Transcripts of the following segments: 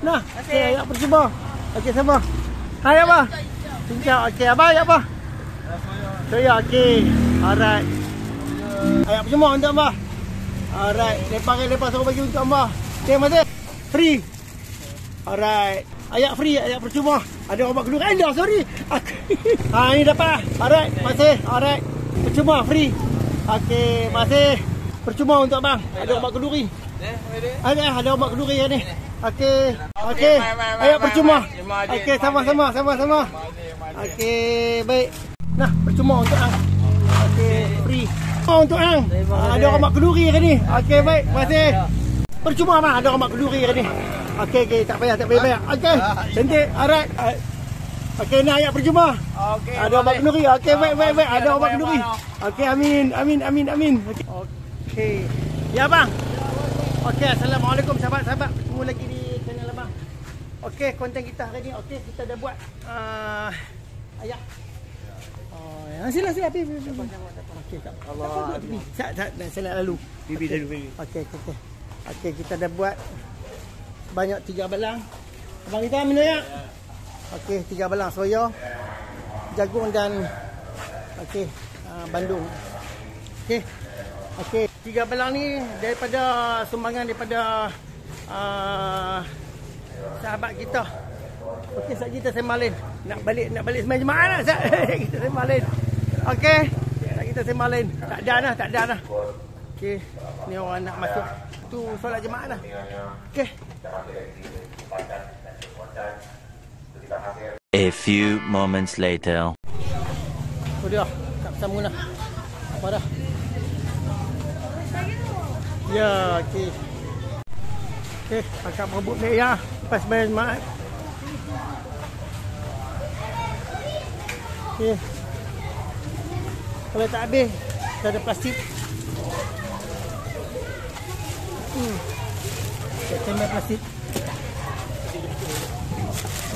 Nah, okey, ayak percuma. Okey, sama. Hai abah. Cincang. Okey, abah ayak apa? Soya, okey. Alright. Ayak percuma untuk abah. Alright, lepas suruh bagi untuk abah. Okey, masih. Free. Alright. Ayak free, ayak percuma. Ada obat kedua anda, sorry. Ha, ini dapat. Alright, masih. Alright. Percuma free. Okey, masih. Percuma untuk abang. Ada obat keduri. Ada obat keduri ni. Okey. Okey. Ayak percuma. Okey, sama-sama. Okey, baik. Nah, percuma untuk ang. Okey, free. Untuk ang. Ada obat keduri ni. Okey, baik. Masih. Percuma bang, ada obat keduri ni. Okey, tak payah bayar. Okey, cantik. Alright. Okey, ni ayak percuma. Okey. Ada obat kenduri. Okey, baik. Ada obat kenduri. Okey, amin. Okey. Ya bang. Okey, assalamualaikum sahabat-sahabat. Bertemu lagi di channel abang. Okey, konten kita hari ni. Okey, kita dah buat ayak. Oh, sila. Okey, tak. Allah. Saya nak lalu. Bibi. Okey. Okey, kita dah buat banyak 3 balang. Abang kita minum ya. Okey, 3 balang soya, jagung dan bandung. Okey, 3 balang ni daripada sumbangan daripada sahabat kita. Okey, saat kita semalin. Nak balik sembang jemaah lah saat kita semalin. Okey, saat kita semalin. Tak ada dah. Okey, ni orang nak masuk tu solat jemaah dah. Okey. A few moments later. Oh dia, tak bersama dah. Apa dah? Ya, okey. Okey, akak berebut ni ya. Lepas bayar jemaah. Okey. Kalau tak habis, kita ada plastik. Kita tembak plastik.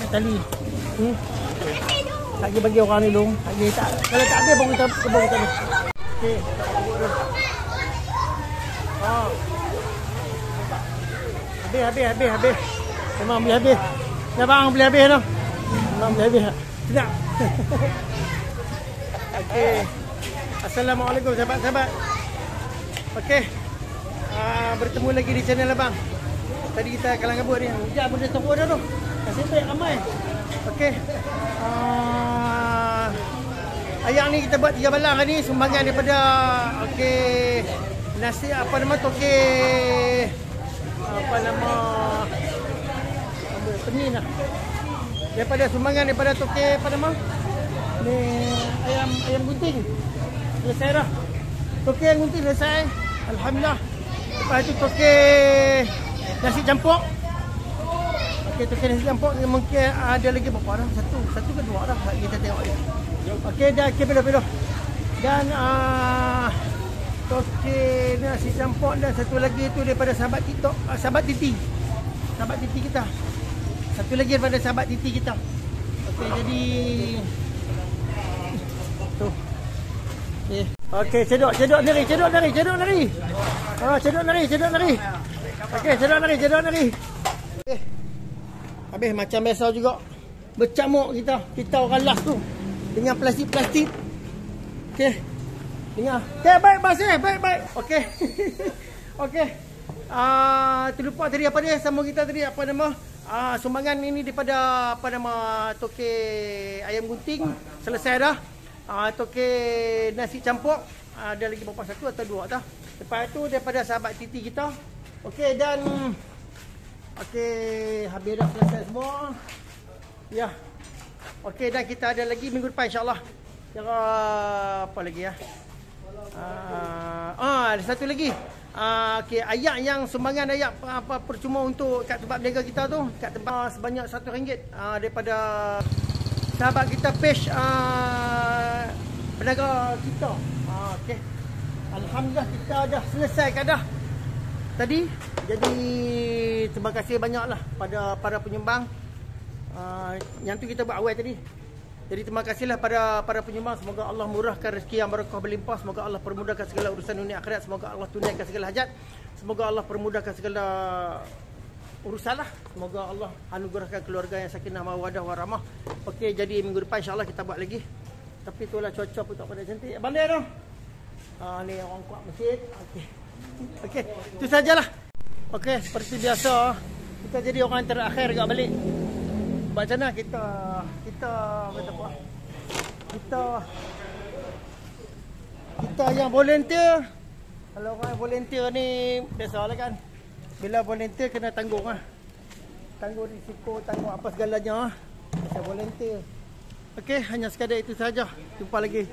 Tali. Tak pergi bagi orang ni long. Tak. Kalau tak ada baru kita ni. Okey. Habis. Memang boleh habis. Ya bang, boleh habis dah. Memang boleh habis. Sedap. Okey. Assalamualaikum sahabat-sahabat. Okey. Bertemu lagi di channel abang. Tadi kita kalang kabut ni. Hujan pun dah turun dah tu. Kasih baik ramai. Okey. Ayak ni kita buat 3 balang hari ni sumbangan daripada nasi apa nama penin lah. Daripada sumbangan daripada toke apa nama? Ni ayam gunting. Selesai dah. Toke ayam gunting selesai. Alhamdulillah. Lepas tu toke nasi campur. Okey, toke nasi campur mungkin ada lagi berapa dah? Satu ke dua dah kita tengok dia. Okey, dah pedo. Dan toke nasi campur dan satu lagi tu daripada sahabat TikTok, sahabat Titi. Sahabat Titi kita. Satu lagi daripada sahabat Titi kita. Okey, jadi tu. Okey, cedok nari. Cedok nari. Okey, cedok nari. Habis macam biasa juga. Bercamuk kita orang last tu dengan plastik. Okey. Dengar. Okey, baik. Okey. Okey. Terlupa tadi apa dia sama kita tadi apa nama? Sumbangan ini daripada apa nama toke ayam gunting selesai dah. Toke nasi campur ada lagi berapa, satu atau dua dah. Lepas tu daripada sahabat Titi kita. Okey, dan habis dah selesai semua. Ya. Okey, dan kita ada lagi minggu depan insya-Allah. Cara apa lagi ya? Ada satu lagi. Okey, ayak yang sumbangan ayak apa percuma untuk kat tempat berniaga kita tu, kat tempat sebanyak RM1 daripada sahabat kita page peniaga kita. Okey. Alhamdulillah kita dah selesai dah tadi. Jadi terima kasih banyaklah pada para penyumbang. Yang tu kita buat awal tadi. Jadi terima kasihlah pada para penyumbang. Semoga Allah murahkan rezeki yang barakah berlimpah. Semoga Allah permudahkan segala urusan dunia akhirat. Semoga Allah tunaikan segala hajat. Semoga Allah permudahkan segala urusan lah. Semoga Allah anugerahkan keluarga yang sakinah mawaddah warahmah. Okey, jadi minggu depan insya-Allah kita buat lagi. Tapi itulah cuaca pun tak pada cantik. Bandar tu. Ni orang kuat masjid. Okey. Okey, itu sajalah. Okey, seperti biasa kita jadi orang terakhir dekat balik. Macam mana kita kata apa? Kita yang volunteer. Kalau orang volunteer ni biasalah kan. Bila volunteer kena tanggung lah. Tanggung risiko, tanggung apa segalanya lah. Kita volunteer. Okey, hanya sekadar itu saja. Jumpa lagi.